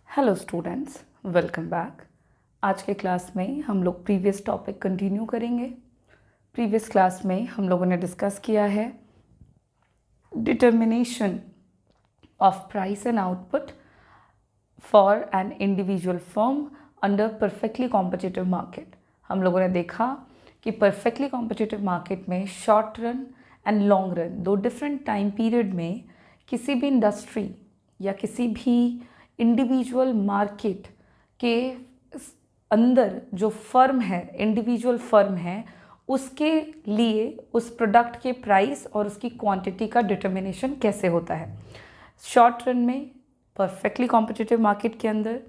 Hello students, welcome back. आज के class में हम लोग प्रीवियस टॉपिक कंटिन्यू करेंगे। प्रीवियस क्लास में हम लोगों ने डिस्कस किया है determination of price and output for an individual firm under perfectly competitive market. हम लोगों ने देखा कि परफेक्टली कॉम्पिटिटिव मार्केट में short run and long run दो डिफरेंट टाइम पीरियड में किसी भी इंडस्ट्री या किसी भी इंडिविजुअल मार्केट के अंदर जो फर्म है, इंडिविजुअल फर्म है, उसके लिए उस प्रोडक्ट के प्राइस और उसकी क्वांटिटी का डिटर्मिनेशन कैसे होता है। शॉर्ट रन में परफेक्टली कॉम्पिटिटिव मार्केट के अंदर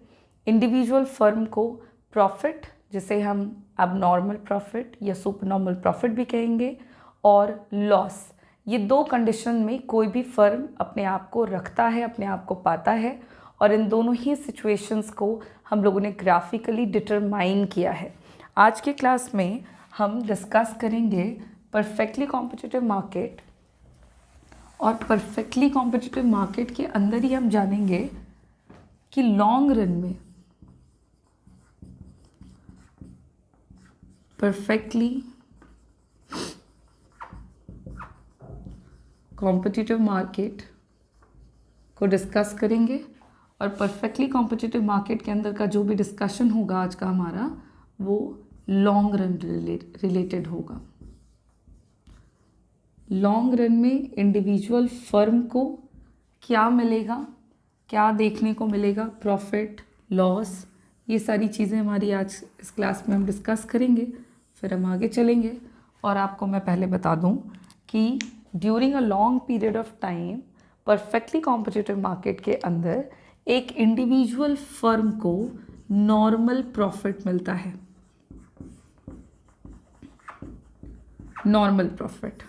इंडिविजुअल फर्म को प्रॉफिट, जिसे हम अब नॉर्मल प्रॉफिट या सुपर नॉर्मल प्रॉफिट भी कहेंगे, और लॉस, ये दो कंडीशन में कोई भी फर्म अपने आप को रखता है, अपने आप को पाता है, और इन दोनों ही सिचुएशंस को हम लोगों ने ग्राफिकली डिटरमाइन किया है। आज के क्लास में हम डिस्कस करेंगे परफेक्टली कॉम्पिटिटिव मार्केट, और परफेक्टली कॉम्पिटिटिव मार्केट के अंदर ही हम जानेंगे कि लॉन्ग रन में परफेक्टली कॉम्पिटिटिव मार्केट को डिस्कस करेंगे, और परफेक्टली कॉम्पिटिटिव मार्केट के अंदर का जो भी डिस्कशन होगा आज का हमारा, वो लॉन्ग रन रिलेटेड होगा। लॉन्ग रन में इंडिविजुअल फर्म को क्या मिलेगा, क्या देखने को मिलेगा, प्रॉफिट, लॉस, ये सारी चीज़ें हमारी आज इस क्लास में हम डिस्कस करेंगे। फिर हम आगे चलेंगे, और आपको मैं पहले बता दूं कि during a long period of time perfectly competitive market के अंदर एक इंडिविजुअल फर्म को नॉर्मल प्रॉफिट मिलता है। नॉर्मल प्रॉफिट,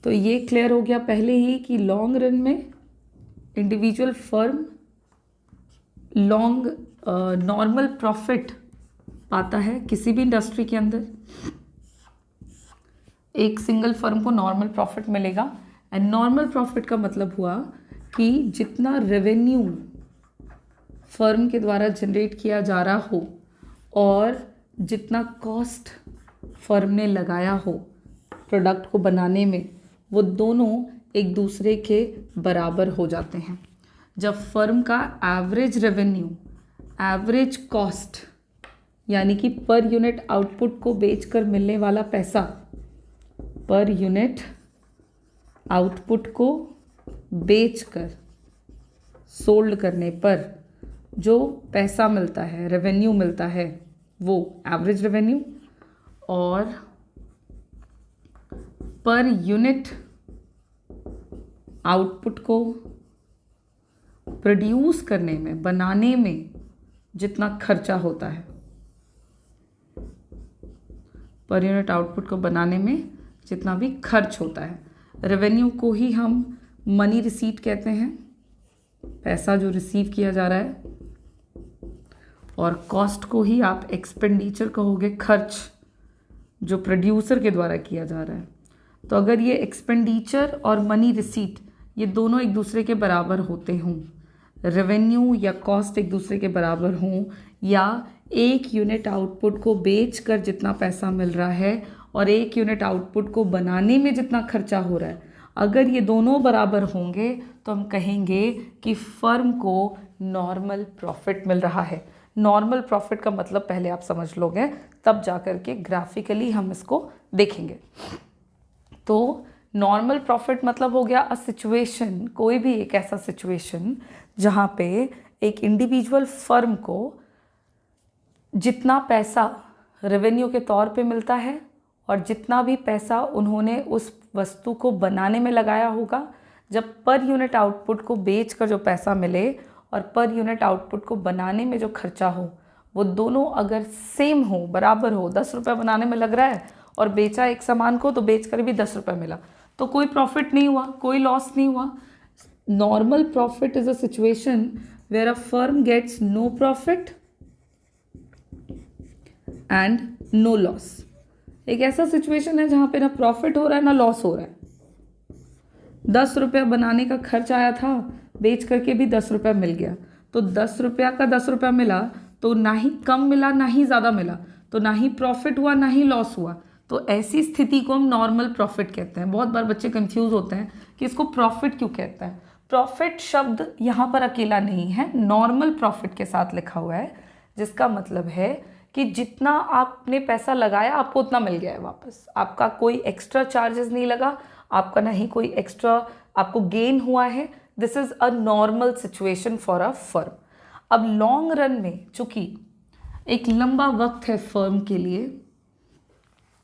तो ये क्लियर हो गया पहले ही कि लॉन्ग रन में इंडिविजुअल फर्म नॉर्मल प्रॉफिट पाता है। किसी भी इंडस्ट्री के अंदर एक सिंगल फर्म को नॉर्मल प्रॉफिट मिलेगा, एंड नॉर्मल प्रॉफिट का मतलब हुआ कि जितना रेवेन्यू फर्म के द्वारा जनरेट किया जा रहा हो और जितना कॉस्ट फर्म ने लगाया हो प्रोडक्ट को बनाने में, वो दोनों एक दूसरे के बराबर हो जाते हैं। जब फर्म का एवरेज रेवेन्यू, एवरेज कॉस्ट, यानी कि पर यूनिट आउटपुट को बेचकर मिलने वाला पैसा, पर यूनिट आउटपुट को बेचकर सोल्ड करने पर जो पैसा मिलता है, रेवेन्यू मिलता है, वो एवरेज रेवेन्यू, और पर यूनिट आउटपुट को प्रोड्यूस करने में, बनाने में जितना खर्चा होता है, पर यूनिट आउटपुट को बनाने में जितना भी खर्च होता है, रेवेन्यू को ही हम मनी रिसीट कहते हैं, पैसा जो रिसीव किया जा रहा है, और कॉस्ट को ही आप एक्सपेंडिचर कहोगे, खर्च जो प्रोड्यूसर के द्वारा किया जा रहा है। तो अगर ये एक्सपेंडिचर और मनी रिसीट ये दोनों एक दूसरे के बराबर होते हों, रेवेन्यू या कॉस्ट एक दूसरे के बराबर हों, या एक यूनिट आउटपुट को बेचकर जितना पैसा मिल रहा है और एक यूनिट आउटपुट को बनाने में जितना खर्चा हो रहा है, अगर ये दोनों बराबर होंगे तो हम कहेंगे कि फर्म को नॉर्मल प्रॉफिट मिल रहा है। नॉर्मल प्रॉफिट का मतलब पहले आप समझ लोगे, तब जाकर के ग्राफिकली हम इसको देखेंगे। तो नॉर्मल प्रॉफिट मतलब हो गया अ सिचुएशन, कोई भी एक ऐसा सिचुएशन जहाँ पे एक इंडिविजुअल फर्म को जितना पैसा रेवेन्यू के तौर पे मिलता है और जितना भी पैसा उन्होंने उस वस्तु को बनाने में लगाया होगा, जब पर यूनिट आउटपुट को बेचकर जो पैसा मिले और पर यूनिट आउटपुट को बनाने में जो खर्चा हो, वो दोनों अगर सेम हो, बराबर हो, 10 रुपये बनाने में लग रहा है और बेचा एक सामान को तो बेचकर भी 10 रुपये मिला, तो कोई प्रॉफिट नहीं हुआ, कोई लॉस नहीं हुआ। Normal profit is a situation where a firm gets no profit and no loss. एक ऐसा सिचुएशन है जहाँ पे ना प्रॉफिट हो रहा है ना लॉस हो रहा है। 10 रुपये बनाने का खर्च आया था, बेच करके भी 10 रुपये मिल गया, तो 10 रुपया का 10 रुपया मिला तो ना ही कम मिला ना ही ज़्यादा मिला, तो ना ही प्रॉफिट हुआ ना ही लॉस हुआ। तो ऐसी स्थिति को हम नॉर्मल प्रॉफिट कहते हैं। बहुत बार बच्चे कंफ्यूज होते हैं कि इसको प्रॉफिट क्यों कहते हैं। प्रॉफिट शब्द यहाँ पर अकेला नहीं है, नॉर्मल प्रॉफिट के साथ लिखा हुआ है, जिसका मतलब है कि जितना आपने पैसा लगाया आपको उतना मिल गया है वापस। आपका कोई एक्स्ट्रा चार्जेस नहीं लगा, आपका ना ही कोई एक्स्ट्रा आपको गेन हुआ है। This is a normal situation for a firm. अब लॉन्ग रन में चूंकि एक लंबा वक्त है फर्म के लिए,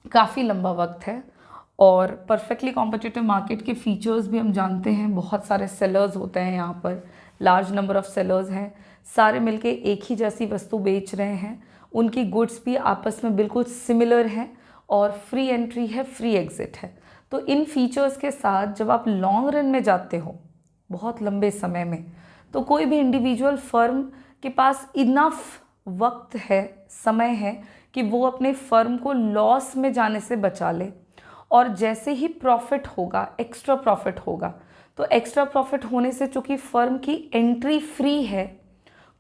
काफ़ी लंबा वक्त है, और परफेक्टली कॉम्पिटिटिव मार्केट के फीचर्स भी हम जानते हैं। बहुत सारे सेलर्स होते हैं यहाँ पर, लार्ज नंबर ऑफ सेलर्स हैं, सारे मिलके एक ही जैसी वस्तु बेच रहे हैं, उनकी गुड्स भी आपस में बिल्कुल सिमिलर हैं, और फ्री एंट्री है, फ्री एग्जिट है। तो इन फीचर्स के साथ जब आप लॉन्ग रन में जाते हो, बहुत लंबे समय में, तो कोई भी इंडिविजुअल फर्म के पास इनफ वक्त है, समय है कि वो अपने फर्म को लॉस में जाने से बचा ले, और जैसे ही प्रॉफिट होगा, एक्स्ट्रा प्रॉफिट होगा, तो एक्स्ट्रा प्रॉफिट होने से चूंकि फर्म की एंट्री फ्री है,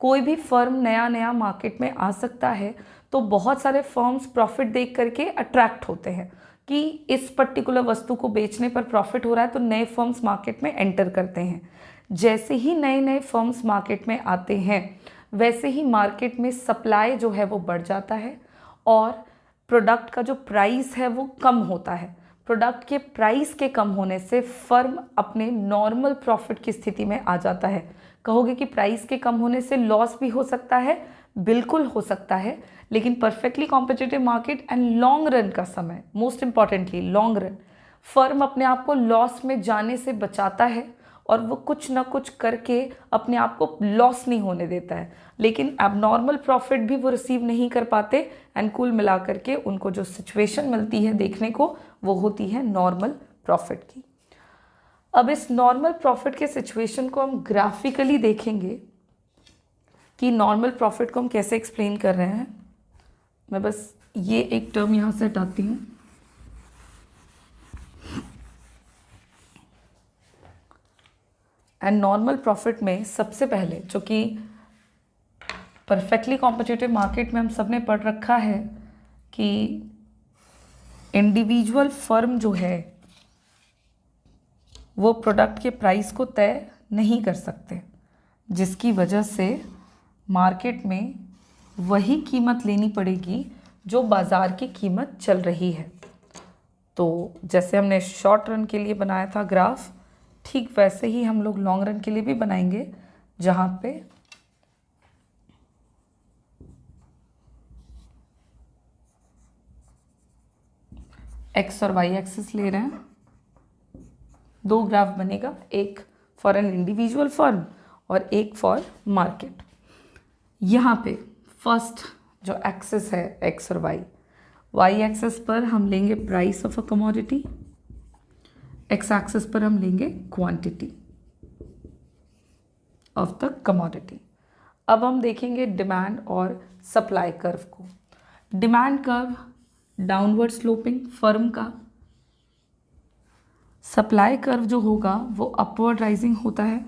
कोई भी फर्म नया नया मार्केट में आ सकता है, तो बहुत सारे फर्म्स प्रॉफिट देख करके अट्रैक्ट होते हैं कि इस पर्टिकुलर वस्तु को बेचने पर प्रॉफिट हो रहा है, तो नए फर्म्स मार्केट में एंटर करते हैं। जैसे ही नए नए फर्म्स मार्केट में आते हैं, वैसे ही मार्केट में सप्लाई जो है वो बढ़ जाता है, और प्रोडक्ट का जो प्राइस है वो कम होता है। प्रोडक्ट के प्राइस के कम होने से फर्म अपने नॉर्मल प्रॉफिट की स्थिति में आ जाता है। कहोगे कि प्राइस के कम होने से लॉस भी हो सकता है, बिल्कुल हो सकता है, लेकिन perfectly competitive market and long run का समय, most importantly long run, firm अपने आप को लॉस में जाने से बचाता है, और वो कुछ ना कुछ करके अपने आप को लॉस नहीं होने देता है। लेकिन एबनॉर्मल प्रॉफिट भी वो रिसीव नहीं कर पाते, एंड कुल मिला करके उनको जो सिचुएशन मिलती है देखने को, वो होती है नॉर्मल प्रॉफिट की। अब इस नॉर्मल प्रॉफिट के सिचुएशन को हम ग्राफिकली देखेंगे कि नॉर्मल प्रॉफिट को हम कैसे एक्सप्लेन कर रहे हैं। मैं बस ये एक टर्म यहाँ से हटाती हूँ। एंड नॉर्मल प्रॉफिट में सबसे पहले, जो कि परफेक्टली कॉम्पिटिटिव मार्केट में हम सब ने पढ़ रखा है कि इंडिविजुअल फर्म जो है वो प्रोडक्ट के प्राइस को तय नहीं कर सकते, जिसकी वजह से मार्केट में वही कीमत लेनी पड़ेगी जो बाज़ार की कीमत चल रही है। तो जैसे हमने शॉर्ट रन के लिए बनाया था ग्राफ, ठीक वैसे ही हम लोग लॉन्ग रन के लिए भी बनाएंगे, जहाँ पे एक्स और वाई एक्सिस ले रहे हैं। दो ग्राफ बनेगा, एक फॉर एन इंडिविजुअल फर्म और एक फॉर मार्केट। यहाँ पे फर्स्ट जो एक्सिस है एक्स और वाई एक्सिस पर हम लेंगे price of a commodity, x axis पर हम लेंगे क्वांटिटी ऑफ द कमोडिटी। अब हम देखेंगे डिमांड और सप्लाई कर्व को। Demand curve downward sloping firm का, सप्लाई कर्व जो होगा वो अपवर्ड राइजिंग होता है।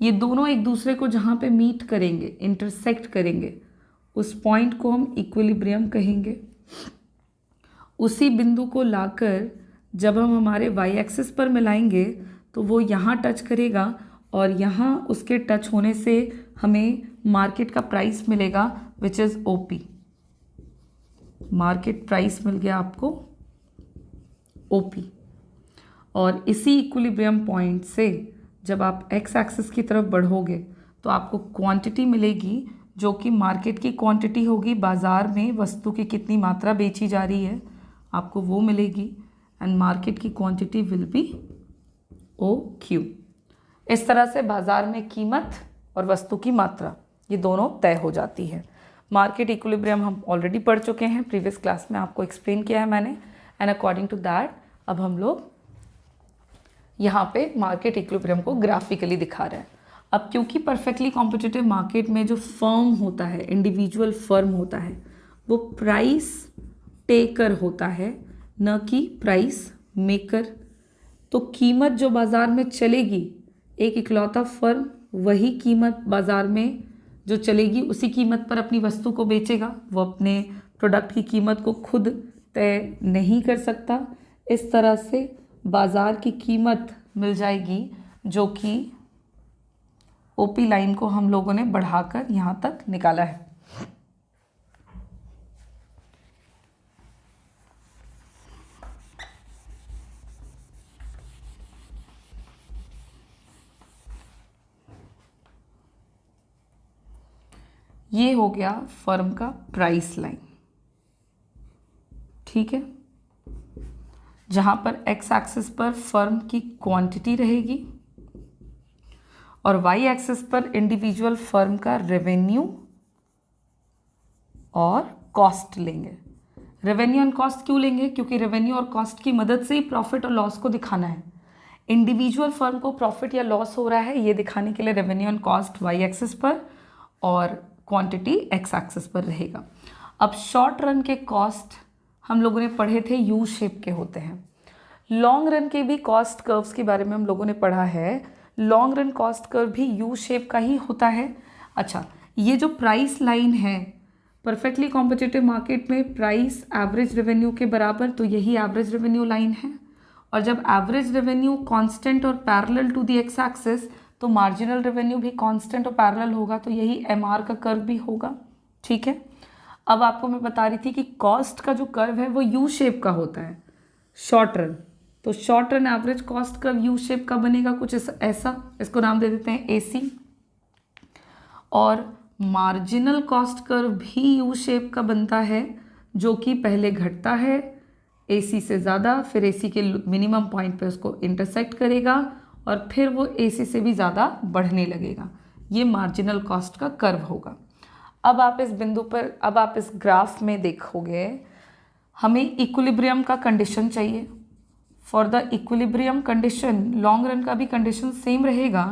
ये दोनों एक दूसरे को जहाँ पे मीट करेंगे, इंटरसेक्ट करेंगे, उस पॉइंट को हम इक्विलिब्रियम कहेंगे। उसी बिंदु को लाकर जब हम हमारे वाई एक्सिस पर मिलाएंगे तो वो यहाँ टच करेगा, और यहाँ उसके टच होने से हमें मार्केट का प्राइस मिलेगा, which is OP. Market price मिल गया आपको ओपी। और इसी इक्विलिब्रियम पॉइंट से जब आप एक्स एक्सिस की तरफ बढ़ोगे तो आपको क्वांटिटी मिलेगी, जो कि मार्केट की क्वांटिटी होगी, बाज़ार में वस्तु की कितनी मात्रा बेची जा रही है आपको वो मिलेगी, एंड मार्केट की quantity will be O Q. इस तरह से बाज़ार में कीमत और वस्तु की मात्रा ये दोनों तय हो जाती है। मार्केट इक्विलिब्रियम हम ऑलरेडी पढ़ चुके हैं, प्रीवियस क्लास में आपको एक्सप्लेन किया है मैंने, एंड अकॉर्डिंग टू दैट अब हम लोग यहाँ पे मार्केट इक्विलिब्रियम को ग्राफिकली दिखा रहे हैं। अब क्योंकि परफेक्टली कॉम्पिटिटिव मार्केट में जो फर्म होता है, इंडिविजुअल फर्म होता है, वो प्राइस टेकर होता है, न कि प्राइस मेकर। तो कीमत जो बाज़ार में चलेगी, एक इकलौता फर्म वही कीमत बाज़ार में जो चलेगी उसी कीमत पर अपनी वस्तु को बेचेगा। वो अपने प्रोडक्ट की कीमत को खुद तय नहीं कर सकता। इस तरह से बाज़ार की कीमत मिल जाएगी, जो कि ओपी लाइन को हम लोगों ने बढ़ाकर यहाँ तक निकाला है। ये हो गया फर्म का प्राइस लाइन, ठीक है, जहाँ पर एक्स एक्सिस पर फर्म की क्वांटिटी रहेगी और वाई एक्सिस पर इंडिविजुअल फर्म का रेवेन्यू और कॉस्ट लेंगे। रेवेन्यू एंड कॉस्ट क्यों लेंगे? क्योंकि रेवेन्यू और कॉस्ट की मदद से ही प्रॉफिट और लॉस को दिखाना है। इंडिविजुअल फर्म को प्रॉफिट या लॉस हो रहा है ये दिखाने के लिए revenue and cost Y axis पर और क्वांटिटी एक्स एक्सिस पर रहेगा। अब शॉर्ट रन के कॉस्ट हम लोगों ने पढ़े थे यू शेप के होते हैं। लॉन्ग रन के भी कॉस्ट कर्व्स के बारे में हम लोगों ने पढ़ा है। लॉन्ग रन कॉस्ट कर्व भी यू शेप का ही होता है। अच्छा, ये जो प्राइस लाइन है परफेक्टली कॉम्पिटिटिव मार्केट में प्राइस एवरेज रेवेन्यू के बराबर, तो यही एवरेज रेवेन्यू लाइन है। और जब एवरेज रेवेन्यू कांस्टेंट और parallel to the X axis, तो मार्जिनल रेवेन्यू भी कांस्टेंट और पैरेलल होगा, तो यही एमआर का कर्व भी होगा, ठीक है। अब आपको मैं बता रही थी कि कॉस्ट का जो कर्व है वो यू शेप का होता है शॉर्ट रन। तो short run average cost curve you shape का बनेगा कुछ ऐसा, इसको नाम दे देते हैं एसी। और मार्जिनल कॉस्ट कर्व भी यू शेप का बनता है, जो कि पहले घटता है एसी से ज़्यादा, फिर एसी के मिनिमम पॉइंट पे उसको इंटरसेक्ट करेगा और फिर वो एसी से भी ज़्यादा बढ़ने लगेगा। ये मार्जिनल कॉस्ट का कर्व होगा। अब आप इस बिंदु पर, अब आप इस ग्राफ में देखोगे हमें इक्विलिब्रियम का कंडीशन चाहिए। For the equilibrium condition, long run का भी कंडीशन सेम रहेगा।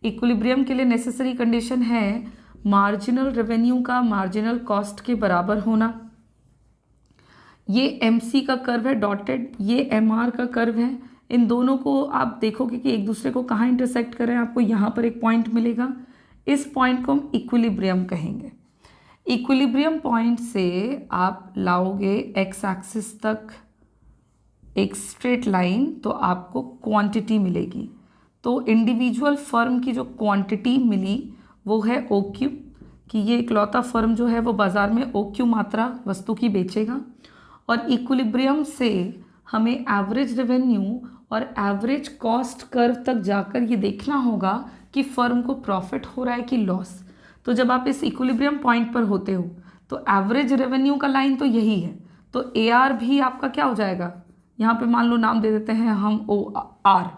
इक्विलिब्रियम के लिए नेसेसरी कंडीशन है मार्जिनल रेवेन्यू का मार्जिनल कॉस्ट के बराबर होना। ये एमसी का कर्व है डॉटेड, ये एमआर का कर्व है। इन दोनों को आप देखोगे कि एक दूसरे को कहाँ इंटरसेक्ट कर रहे हैं, आपको यहाँ पर एक पॉइंट मिलेगा। इस पॉइंट को हम इक्विलिब्रियम कहेंगे। इक्विलिब्रियम पॉइंट से आप लाओगे एक्स एक्सिस तक एक स्ट्रेट लाइन, तो आपको क्वांटिटी मिलेगी। तो इंडिविजुअल फर्म की जो क्वांटिटी मिली वो है ओ क्यू, कि ये इकलौता फर्म जो है वो बाज़ार में ओ क्यू मात्रा वस्तु की बेचेगा। और इक्विलिब्रियम से हमें एवरेज रेवेन्यू और एवरेज कॉस्ट कर्व तक जाकर ये देखना होगा कि फर्म को प्रॉफिट हो रहा है कि लॉस। तो जब आप इस इक्विलिब्रियम पॉइंट पर होते हो तो एवरेज रेवेन्यू का लाइन तो यही है, तो ए आर भी आपका क्या हो जाएगा, यहाँ पे मान लो नाम दे देते हैं हम O R.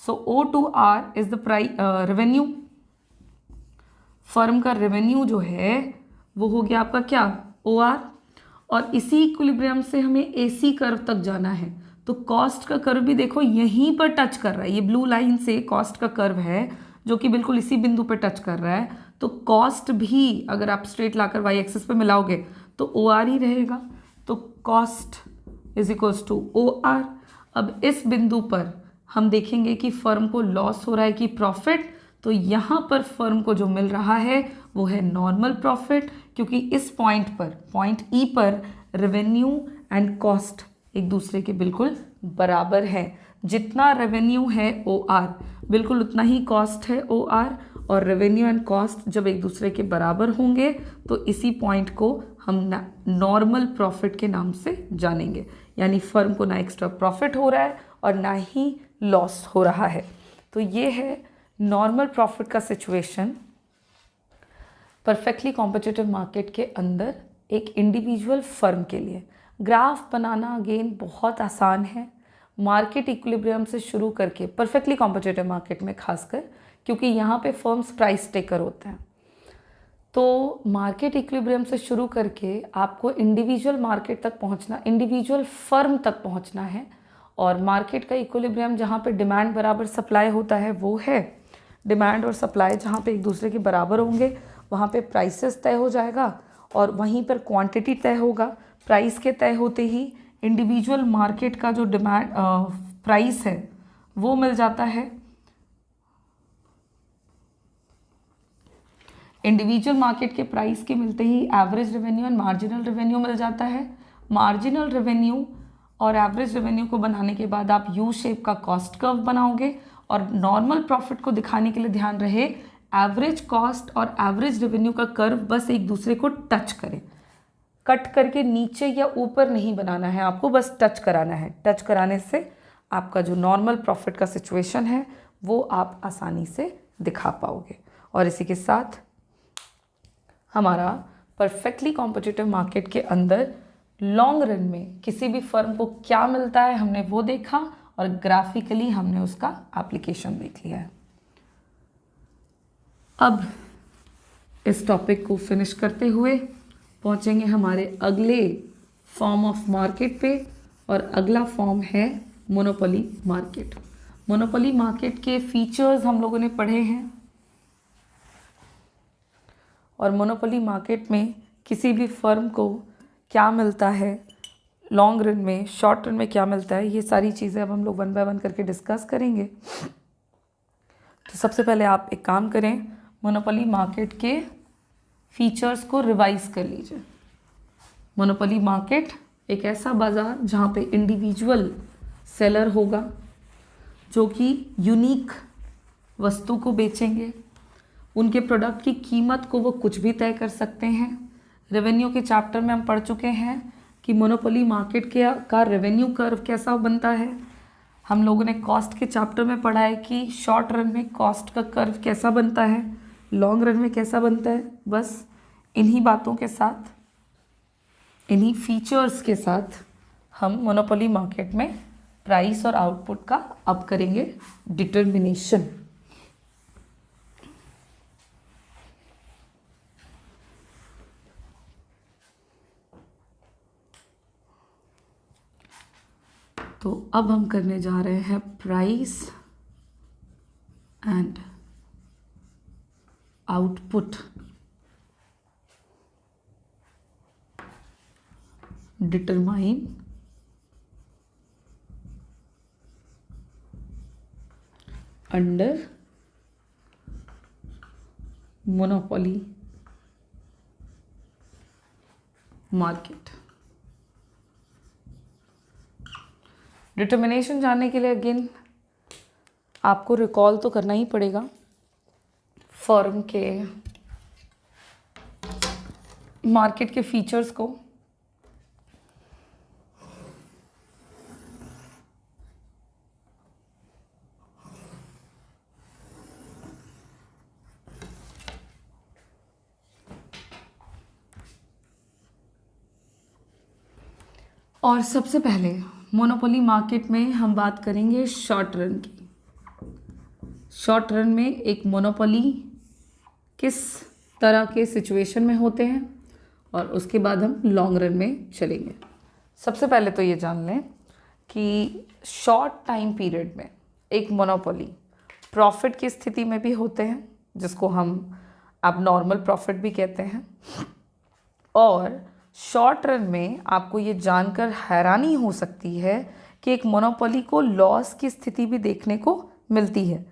So O to R is the revenue. Firm का रेवेन्यू जो है वो हो गया आपका क्या, ओ आर। और इसी इक्विलिब्रियम से हमें एसी कर्व तक जाना है, तो कॉस्ट का कर्व भी देखो यहीं पर टच कर रहा है। ये ब्लू लाइन से कॉस्ट का कर्व है जो कि बिल्कुल इसी बिंदु पर टच कर रहा है। तो कॉस्ट भी अगर आप स्ट्रेट लाकर वाई एक्सिस पे मिलाओगे तो ओ आर ही रहेगा। तो cost is equals to O R. अब इस बिंदु पर हम देखेंगे कि फर्म को लॉस हो रहा है कि प्रॉफिट, तो यहाँ पर फर्म को जो मिल रहा है वो है नॉर्मल प्रॉफिट, क्योंकि इस पॉइंट पर, पॉइंट ई पर रेवेन्यू एंड कॉस्ट एक दूसरे के बिल्कुल बराबर है। जितना रेवेन्यू है ओ आर, बिल्कुल उतना ही कॉस्ट है ओ आर। और रेवेन्यू एंड कॉस्ट जब एक दूसरे के बराबर होंगे तो इसी पॉइंट को हम नॉर्मल प्रॉफिट के नाम से जानेंगे। यानी फर्म को ना एक्स्ट्रा प्रॉफिट हो रहा है और ना ही लॉस हो रहा है। तो ये है नॉर्मल प्रॉफिट का सिचुएशन परफेक्टली कॉम्पिटिटिव मार्केट के अंदर एक इंडिविजुअल फर्म के लिए। ग्राफ बनाना अगेन बहुत आसान है, मार्केट इक्विलिब्रियम से शुरू करके परफेक्टली कॉम्पिटिटिव मार्केट में खासकर, क्योंकि यहाँ पे फर्म्स प्राइस टेकर होते हैं। तो मार्केट इक्विलिब्रियम से शुरू करके आपको इंडिविजुअल मार्केट तक पहुँचना, इंडिविजुअल फर्म तक पहुँचना है। और मार्केट का इक्विलिब्रियम जहाँ पे डिमांड बराबर सप्लाई होता है वो है, डिमांड और सप्लाई जहाँ पे एक दूसरे के बराबर होंगे वहाँ पे प्राइसेस तय हो जाएगा और वहीं पर क्वांटिटी तय होगा। प्राइस के तय होते ही इंडिविजुअल मार्केट का जो डिमांड प्राइस है वो मिल जाता है इंडिविजुअल मार्केट के प्राइस के मिलते ही average revenue and marginal revenue मिल जाता है। मार्जिनल रेवेन्यू और एवरेज रेवेन्यू को बनाने के बाद आप यू शेप का कॉस्ट कर्व बनाओगे, और नॉर्मल प्रॉफिट को दिखाने के लिए ध्यान रहे एवरेज कॉस्ट और एवरेज रेवेन्यू का कर्व बस एक दूसरे को टच करें, कट करके नीचे या ऊपर नहीं बनाना है, आपको बस टच कराना है। टच कराने से आपका जो नॉर्मल प्रॉफिट का सिचुएशन है वो आप आसानी से दिखा पाओगे। और इसी के साथ हमारा परफेक्टली कॉम्पिटिटिव मार्केट के अंदर लॉन्ग रन में किसी भी फर्म को क्या मिलता है हमने वो देखा, और ग्राफिकली हमने उसका एप्लीकेशन देख लिया है। अब इस टॉपिक को फिनिश करते हुए पहुंचेंगे हमारे अगले फॉर्म ऑफ मार्केट पे, और अगला फॉर्म है मोनोपोली मार्केट। मोनोपोली मार्केट के फीचर्स हम लोगों ने पढ़े हैं, और मोनोपोली मार्केट में किसी भी फर्म को क्या मिलता है, लॉन्ग रन में, शॉर्ट रन में क्या मिलता है, ये सारी चीज़ें अब हम लोग वन बाय वन करके डिस्कस करेंगे। तो सबसे पहले आप एक काम करें, मोनोपोली मार्केट के फीचर्स को रिवाइज कर लीजिए। मोनोपोली मार्केट एक ऐसा बाज़ार जहाँ पे इंडिविजुअल सेलर होगा जो कि यूनिक वस्तु को बेचेंगे, उनके प्रोडक्ट की कीमत को वो कुछ भी तय कर सकते हैं। रेवेन्यू के चैप्टर में हम पढ़ चुके हैं कि मोनोपोली मार्केट का रेवेन्यू कर्व कैसा बनता है। हम लोगों ने कॉस्ट के चैप्टर में पढ़ा है कि शॉर्ट रन में कॉस्ट का कर्व कैसा बनता है, लॉन्ग रन में कैसा बनता है। बस इन्हीं बातों के साथ, इन्हीं फीचर्स के साथ हम मोनोपोली मार्केट में प्राइस और आउटपुट का अब करेंगे डिटर्मिनेशन। तो अब हम करने जा रहे हैं price and output determine under monopoly market. Determination जानने के लिए अगेन आपको रिकॉल तो करना ही पड़ेगा फर्म के मार्केट के फीचर्स को। और सबसे पहले मोनोपोली मार्केट में हम बात करेंगे शॉर्ट रन की। शॉर्ट रन में एक मोनोपोली किस तरह के सिचुएशन में होते हैं, और उसके बाद हम लॉन्ग रन में चलेंगे। सबसे पहले तो ये जान लें कि शॉर्ट टाइम पीरियड में एक मोनोपोली प्रॉफिट की स्थिति में भी होते हैं, जिसको हम अब नॉर्मल प्रॉफिट भी कहते हैं। और शॉर्ट रन में आपको ये जानकर हैरानी हो सकती है कि एक मोनोपोली को लॉस की स्थिति भी देखने को मिलती है।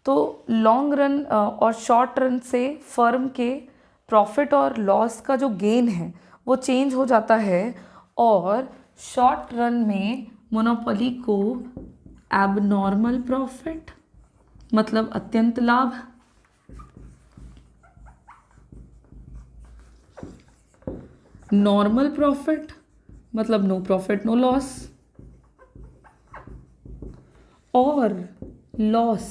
तो लॉन्ग रन और शॉर्ट रन से फर्म के प्रॉफिट और लॉस का जो गेन है वो चेंज हो जाता है, और शॉर्ट रन में मोनोपोली को एबनॉर्मल प्रॉफिट मतलब अत्यंत लाभ, नॉर्मल प्रॉफिट मतलब नो प्रॉफिट नो लॉस, और लॉस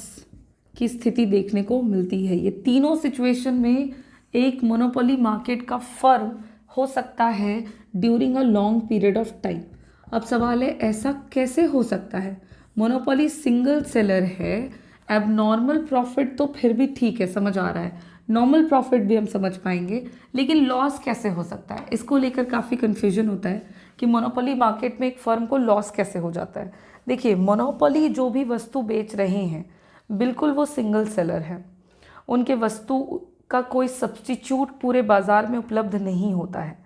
की स्थिति देखने को मिलती है। ये तीनों सिचुएशन में एक मोनोपोली मार्केट का फर्म हो सकता है during a long period of time. अब सवाल है ऐसा कैसे हो सकता है? मोनोपोली सिंगल सेलर है, एबनॉर्मल प्रॉफिट तो फिर भी ठीक है, समझ आ रहा है, नॉर्मल प्रॉफिट भी हम समझ पाएंगे, लेकिन लॉस कैसे हो सकता है? इसको लेकर काफ़ी कन्फ्यूजन होता है कि मोनोपोली मार्केट में एक फर्म को लॉस कैसे हो जाता है। देखिए, मोनोपोली जो भी वस्तु बेच रहे हैं बिल्कुल वो सिंगल सेलर है, उनके वस्तु का कोई सब्स्टिट्यूट पूरे बाज़ार में उपलब्ध नहीं होता है।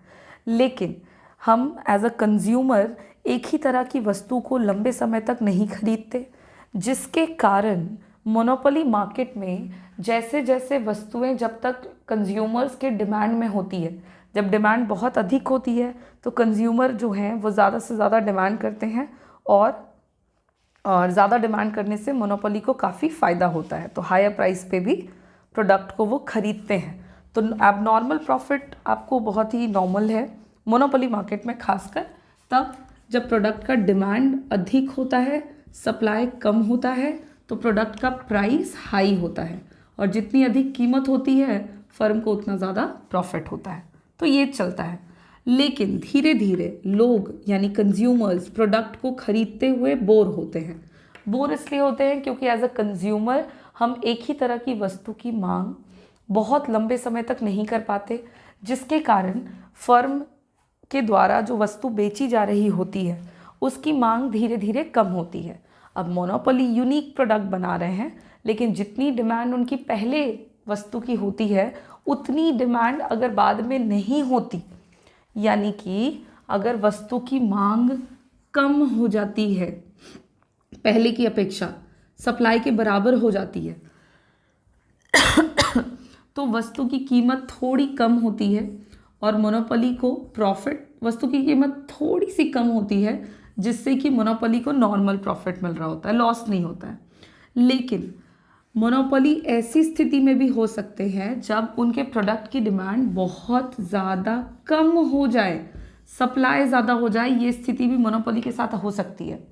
लेकिन हम एज अ कंज्यूमर एक ही तरह की वस्तु को लंबे समय तक नहीं खरीदते, जिसके कारण मोनोपोली मार्केट में जैसे जैसे वस्तुएं जब तक कंज्यूमर्स के डिमांड में होती है। जब डिमांड बहुत अधिक होती है तो कंज्यूमर जो हैं वो ज़्यादा से ज़्यादा डिमांड करते हैं, और ज़्यादा डिमांड करने से मोनोपोली को काफ़ी फ़ायदा होता है, तो हायर प्राइस पे भी प्रोडक्ट को वो ख़रीदते हैं। तो एबनॉर्मल प्रॉफिट आपको बहुत ही नॉर्मल है मोनोपोली मार्केट में, खासकर तब जब प्रोडक्ट का डिमांड अधिक होता है, सप्लाई कम होता है, तो प्रोडक्ट का प्राइस हाई होता है, और जितनी अधिक कीमत होती है फर्म को उतना ज़्यादा प्रॉफिट होता है। तो ये चलता है। लेकिन धीरे धीरे लोग यानी कंज्यूमर्स प्रोडक्ट को खरीदते हुए बोर होते हैं। बोर इसलिए होते हैं क्योंकि एज अ कंज्यूमर हम एक ही तरह की वस्तु की मांग बहुत लंबे समय तक नहीं कर पाते, जिसके कारण फर्म के द्वारा जो वस्तु बेची जा रही होती है उसकी मांग धीरे धीरे कम होती है। अब मोनोपोली यूनिक प्रोडक्ट बना रहे हैं, लेकिन जितनी डिमांड उनकी पहले वस्तु की होती है उतनी डिमांड अगर बाद में नहीं होती, यानी कि अगर वस्तु की मांग कम हो जाती है पहले की अपेक्षा, सप्लाई के बराबर हो जाती है, तो वस्तु की कीमत थोड़ी कम होती है और मोनोपोली को प्रॉफिट, वस्तु की कीमत थोड़ी सी कम होती है जिससे कि मोनोपोली को नॉर्मल प्रॉफिट मिल रहा होता है, लॉस नहीं होता है। लेकिन मोनोपोली ऐसी स्थिति में भी हो सकते हैं जब उनके प्रोडक्ट की डिमांड बहुत ज़्यादा कम हो जाए, सप्लाई ज़्यादा हो जाए। ये स्थिति भी मोनोपोली के साथ हो सकती है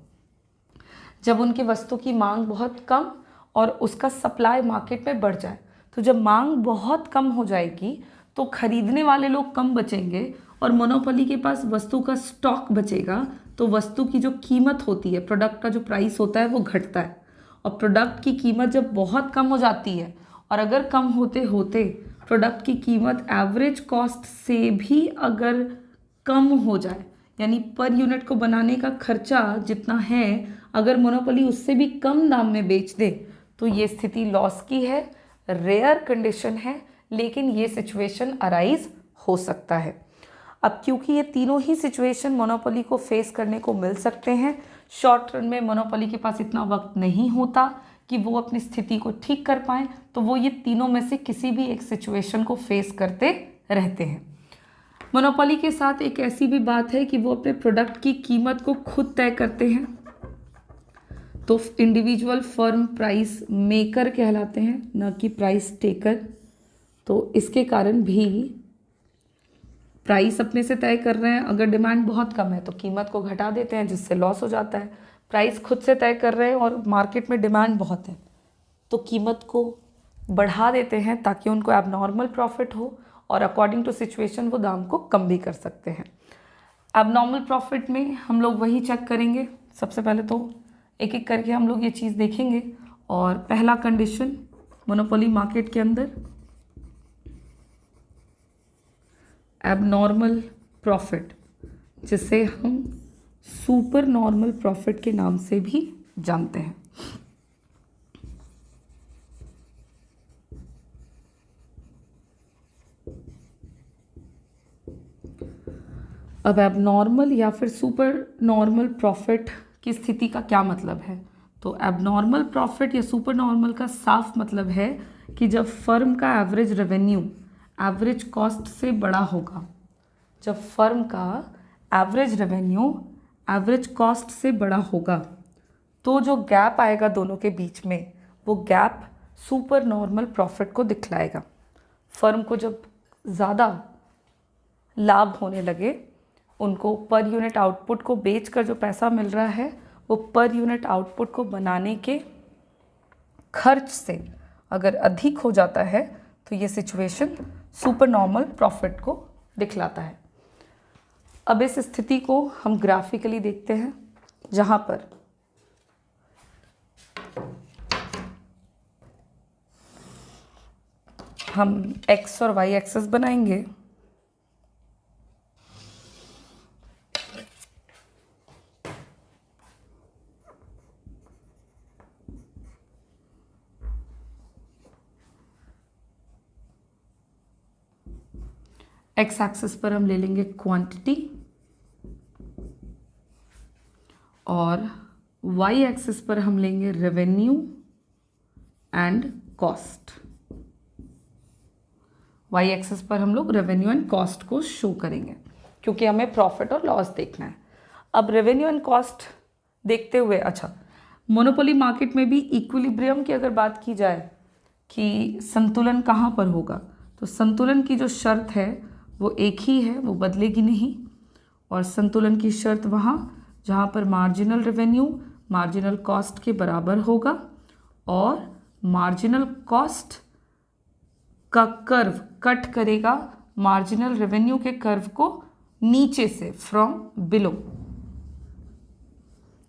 जब उनकी वस्तु की मांग बहुत कम और उसका सप्लाई मार्केट में बढ़ जाए। तो जब मांग बहुत कम हो जाएगी तो खरीदने वाले लोग कम बचेंगे और मोनोपोली के पास वस्तु का स्टॉक बचेगा, तो वस्तु की जो कीमत होती है, प्रोडक्ट का जो प्राइस होता है वो घटता है। और प्रोडक्ट की कीमत जब बहुत कम हो जाती है, और अगर कम होते होते प्रोडक्ट की कीमत एवरेज कॉस्ट से भी अगर कम हो जाए, यानी पर यूनिट को बनाने का खर्चा जितना है अगर मोनोपोली उससे भी कम दाम में बेच दे, तो ये स्थिति लॉस की है, रेयर कंडीशन है, लेकिन ये सिचुएशन अराइज हो सकता है। अब क्योंकि ये तीनों ही सिचुएशन मोनोपोली को फेस करने को मिल सकते हैं, शॉर्ट रन में मोनोपोली के पास इतना वक्त नहीं होता कि वो अपनी स्थिति को ठीक कर पाएँ, तो वो ये तीनों में से किसी भी एक सिचुएशन को फेस करते रहते हैं। मोनोपोली के साथ एक ऐसी भी बात है कि वो अपने प्रोडक्ट की कीमत को खुद तय करते हैं, तो इंडिविजुअल फर्म प्राइस मेकर कहलाते हैं, न कि प्राइस टेकर। तो इसके कारण भी प्राइस अपने से तय कर रहे हैं, अगर डिमांड बहुत कम है तो कीमत को घटा देते हैं जिससे लॉस हो जाता है। प्राइस खुद से तय कर रहे हैं और मार्केट में डिमांड बहुत है तो कीमत को बढ़ा देते हैं ताकि उनको एबनॉर्मल प्रॉफिट हो, और अकॉर्डिंग टू सिचुएशन वो दाम को कम भी कर सकते हैं। एबनॉर्मल प्रॉफिट में हम लोग वही चेक करेंगे। सबसे पहले तो एक एक करके हम लोग ये चीज़ देखेंगे। और पहला कंडीशन मोनोपोली मार्केट के अंदर एबनॉर्मल प्रॉफिट, जिसे हम सुपर नॉर्मल प्रॉफिट के नाम से भी जानते हैं। अब एबनॉर्मल या फिर सुपर नॉर्मल प्रॉफिट की स्थिति का क्या मतलब है? तो एबनॉर्मल प्रॉफिट या सुपर नॉर्मल का साफ मतलब है कि जब फर्म का एवरेज रेवेन्यू एवरेज कॉस्ट से बड़ा होगा, जब फर्म का एवरेज रेवेन्यू एवरेज कॉस्ट से बड़ा होगा, तो जो गैप आएगा दोनों के बीच में, वो गैप सुपर नॉर्मल प्रॉफिट को दिखलाएगा। फर्म को जब ज़्यादा लाभ होने लगे, उनको पर यूनिट आउटपुट को बेचकर जो पैसा मिल रहा है वो पर यूनिट आउटपुट को बनाने के खर्च से अगर अधिक हो जाता है, तो ये सिचुएशन सुपर नॉर्मल प्रॉफिट को दिखलाता है। अब इस स्थिति को हम ग्राफिकली देखते हैं, जहाँ पर हम एक्स और वाई एक्सेस बनाएंगे। एक्स एक्सिस पर हम ले लेंगे क्वांटिटी और वाई एक्सिस पर हम लेंगे revenue and cost. Y axis पर हम लोग रेवेन्यू एंड कॉस्ट को शो करेंगे क्योंकि हमें प्रॉफिट और लॉस देखना है। अब रेवेन्यू एंड कॉस्ट देखते हुए, अच्छा, मोनोपोली मार्केट में भी इक्विलिब्रियम की अगर बात की जाए कि संतुलन कहाँ पर होगा, तो संतुलन की जो शर्त है वो एक ही है, वो बदलेगी नहीं। और संतुलन की शर्त वहाँ जहाँ पर मार्जिनल रेवेन्यू मार्जिनल कॉस्ट के बराबर होगा और मार्जिनल कॉस्ट का कर्व कट करेगा मार्जिनल रेवेन्यू के कर्व को नीचे से, फ्रॉम बिलो।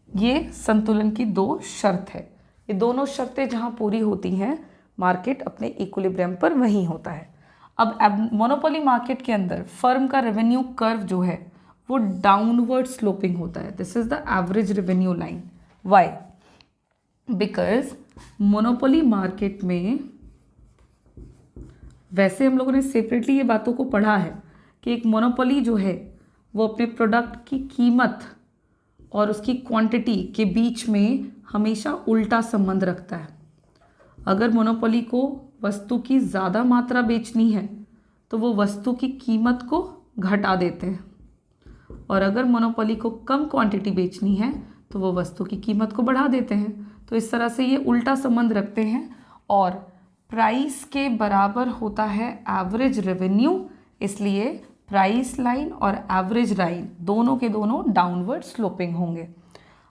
ये संतुलन की दो शर्त है। ये दोनों शर्तें जहाँ पूरी होती हैं मार्केट अपने इक्विलिब्रियम पर वहीं होता है। अब मोनोपोली मार्केट के अंदर फर्म का रेवेन्यू कर्व जो है वो डाउनवर्ड स्लोपिंग होता है। This is the average revenue line. Why? Because monopoly market में, वैसे हम लोगों ने सेपरेटली ये बातों को पढ़ा है कि एक मोनोपोली जो है वो अपने प्रोडक्ट की कीमत और उसकी क्वांटिटी के बीच में हमेशा उल्टा संबंध रखता है। अगर मोनोपोली को वस्तु की ज़्यादा मात्रा बेचनी है तो वो वस्तु की कीमत को घटा देते हैं, और अगर मोनोपोली को कम क्वांटिटी बेचनी है तो वो वस्तु की कीमत को बढ़ा देते हैं। तो इस तरह से ये उल्टा संबंध रखते हैं और प्राइस के बराबर होता है एवरेज रेवेन्यू, इसलिए प्राइस लाइन और एवरेज लाइन दोनों के दोनों डाउनवर्ड स्लोपिंग होंगे।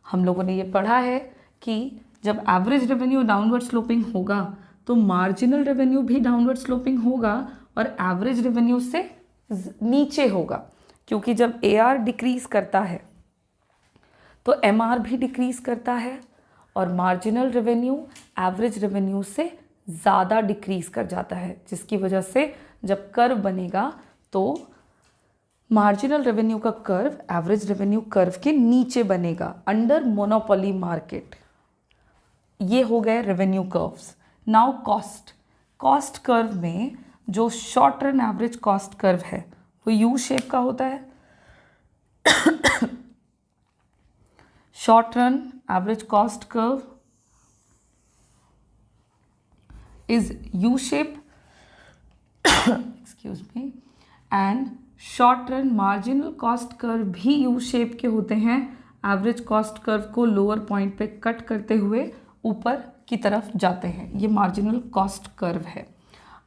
हम लोगों ने ये पढ़ा है कि जब एवरेज रेवेन्यू डाउनवर्ड स्लोपिंग होगा तो मार्जिनल रेवेन्यू भी डाउनवर्ड स्लोपिंग होगा और एवरेज रेवेन्यू से नीचे होगा, क्योंकि जब AR डिक्रीज करता है तो MR भी डिक्रीज करता है और मार्जिनल रेवेन्यू एवरेज रेवेन्यू से ज़्यादा डिक्रीज कर जाता है, जिसकी वजह से जब कर्व बनेगा तो मार्जिनल रेवेन्यू का कर्व एवरेज रेवेन्यू कर्व के नीचे बनेगा अंडर मोनोपोली मार्केट। ये हो गए revenue curves. Now cost curve में जो short run average cost curve है वो यू शेप का होता है। Short run average cost curve is U-shape, excuse me, and short run marginal cost curve भी U-shape के होते हैं। एवरेज कॉस्ट कर्व को लोअर पॉइंट पे कट करते हुए ऊपर की तरफ जाते हैं। ये मार्जिनल कॉस्ट कर्व है।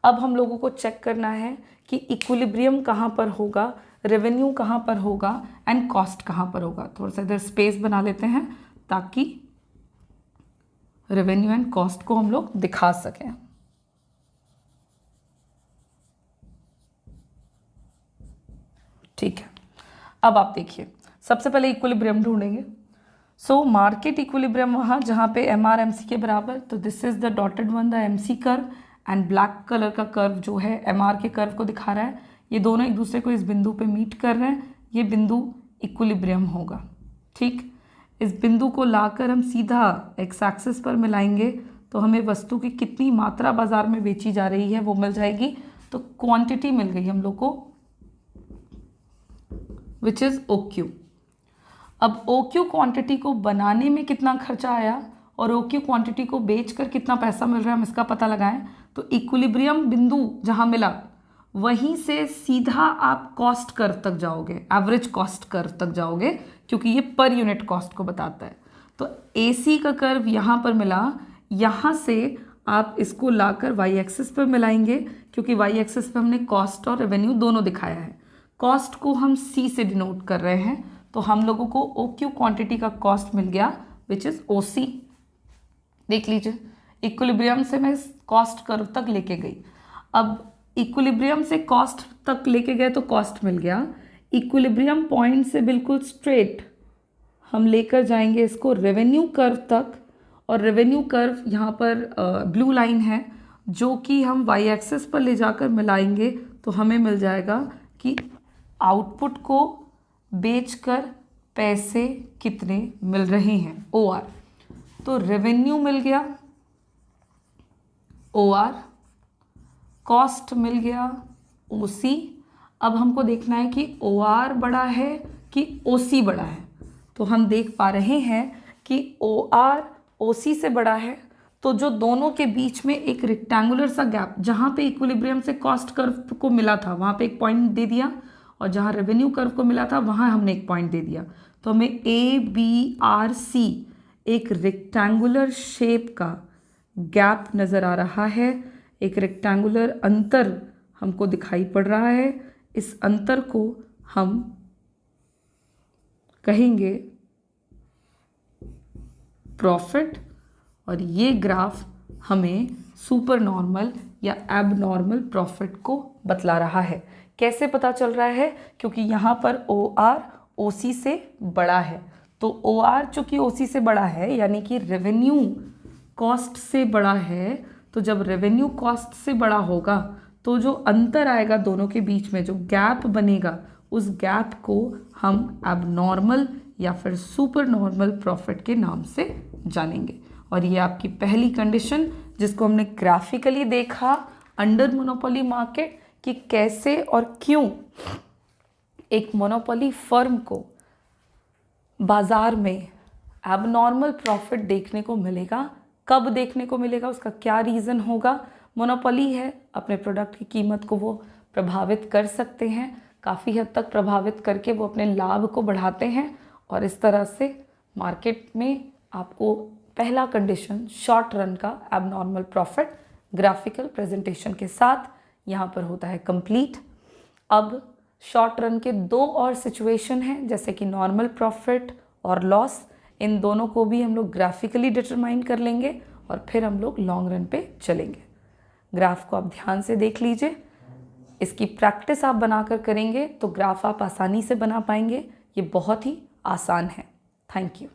अब हम लोगों को चेक करना है कि इक्विलिब्रियम कहाँ पर होगा, रेवेन्यू कहाँ पर होगा एंड कॉस्ट कहाँ पर होगा। थोड़ा सा इधर स्पेस बना लेते हैं ताकि रेवेन्यू एंड कॉस्ट को हम लोग दिखा सकें। ठीक है, अब आप देखिए, सबसे पहले इक्विलिब्रियम ढूंढेंगे। सो मार्केट इक्विलिब्रियम वहाँ जहाँ पे MR MC के बराबर, तो this is the dotted one, the MC curve, and black colour का कर्व जो है MR के कर्व को दिखा रहा है। ये दोनों एक दूसरे को इस बिंदु पे मीट कर रहे हैं, ये बिंदु इक्विलिब्रियम होगा। ठीक, इस बिंदु को लाकर हम सीधा एक्स एक्सिस पर मिलाएंगे तो हमें वस्तु की कितनी मात्रा बाजार में बेची जा रही है वो मिल जाएगी। तो क्वांटिटी मिल गई हम लोग को, विच इज़ OQ। अब OQ क्वांटिटी को बनाने में कितना खर्चा आया और OQ क्वांटिटी को बेचकर कितना पैसा मिल रहा है हम इसका पता लगाएं। तो इक्विलिब्रियम बिंदु जहाँ मिला वहीं से सीधा आप कॉस्ट कर्व तक जाओगे, एवरेज कॉस्ट कर्व तक जाओगे, क्योंकि ये पर यूनिट कॉस्ट को बताता है। तो AC का कर्व यहाँ पर मिला, यहाँ से आप इसको लाकर वाई एक्सिस पर मिलाएंगे, क्योंकि वाई एक्सिस पर हमने कॉस्ट और रेवेन्यू दोनों दिखाया है। कॉस्ट को हम C से डिनोट कर रहे हैं, तो हम लोगों को OQ क्वांटिटी का कॉस्ट मिल गया, विच इज़ OC। देख लीजिए, इक्विलिब्रियम से मैं कॉस्ट कर्व तक लेके गई। अब इक्विलिब्रियम से कॉस्ट तक लेके गए तो कॉस्ट मिल गया। इक्विलिब्रियम पॉइंट से बिल्कुल स्ट्रेट हम लेकर जाएंगे इसको रेवेन्यू कर्व तक, और रेवेन्यू कर्व यहाँ पर ब्लू लाइन है जो कि हम वाई एक्सिस पर ले जाकर मिलाएंगे तो हमें मिल जाएगा कि आउटपुट को बेचकर पैसे कितने मिल रहे हैं, OR। तो रेवेन्यू मिल गया OR, कॉस्ट मिल गया OC। अब हमको देखना है कि OR बड़ा है कि OC बड़ा है। तो हम देख पा रहे हैं कि OR OC से बड़ा है, तो जो दोनों के बीच में एक रेक्टेंगुलर सा गैप, जहाँ पे इक्विलिब्रियम से कॉस्ट कर्व को मिला था वहाँ पे एक पॉइंट दे दिया, और जहाँ रेवेन्यू कर्व को मिला था वहाँ हमने एक पॉइंट दे दिया। तो हमें ABRC एक रेक्टेंगुलर शेप का गैप नज़र आ रहा है, एक रेक्टेंगुलर अंतर हमको दिखाई पड़ रहा है। इस अंतर को हम कहेंगे प्रॉफिट, और ये ग्राफ हमें सुपर नॉर्मल या एबनॉर्मल प्रॉफिट को बतला रहा है। कैसे पता चल रहा है? क्योंकि यहाँ पर OR OC से बड़ा है। तो OR चूँकि OC से बड़ा है यानी कि रेवेन्यू कॉस्ट से बड़ा है, तो जब रेवेन्यू कॉस्ट से बड़ा होगा तो जो अंतर आएगा दोनों के बीच में, जो गैप बनेगा, उस गैप को हम एबनॉर्मल या फिर सुपर नॉर्मल प्रॉफिट के नाम से जानेंगे। और ये आपकी पहली कंडीशन जिसको हमने ग्राफिकली देखा अंडर मोनोपोली मार्केट, कि कैसे और क्यों एक मोनोपोली फर्म को बाजार में एबनॉर्मल प्रॉफिट देखने को मिलेगा। कब देखने को मिलेगा, उसका क्या रीज़न होगा? मोनोपोली है, अपने प्रोडक्ट की कीमत को वो प्रभावित कर सकते हैं, काफ़ी हद तक प्रभावित करके वो अपने लाभ को बढ़ाते हैं, और इस तरह से मार्केट में आपको पहला कंडीशन शॉर्ट रन का एबनॉर्मल प्रॉफिट ग्राफिकल प्रेजेंटेशन के साथ यहाँ पर होता है कंप्लीट। अब शॉर्ट रन के दो और सिचुएशन हैं, जैसे कि नॉर्मल प्रॉफिट और लॉस। इन दोनों को भी हम लोग ग्राफिकली डिटरमाइन कर लेंगे और फिर हम लोग लॉन्ग रन पे चलेंगे। ग्राफ को आप ध्यान से देख लीजिए, इसकी प्रैक्टिस आप बनाकर करेंगे तो ग्राफ आप आसानी से बना पाएंगे। ये बहुत ही आसान है। Thank you.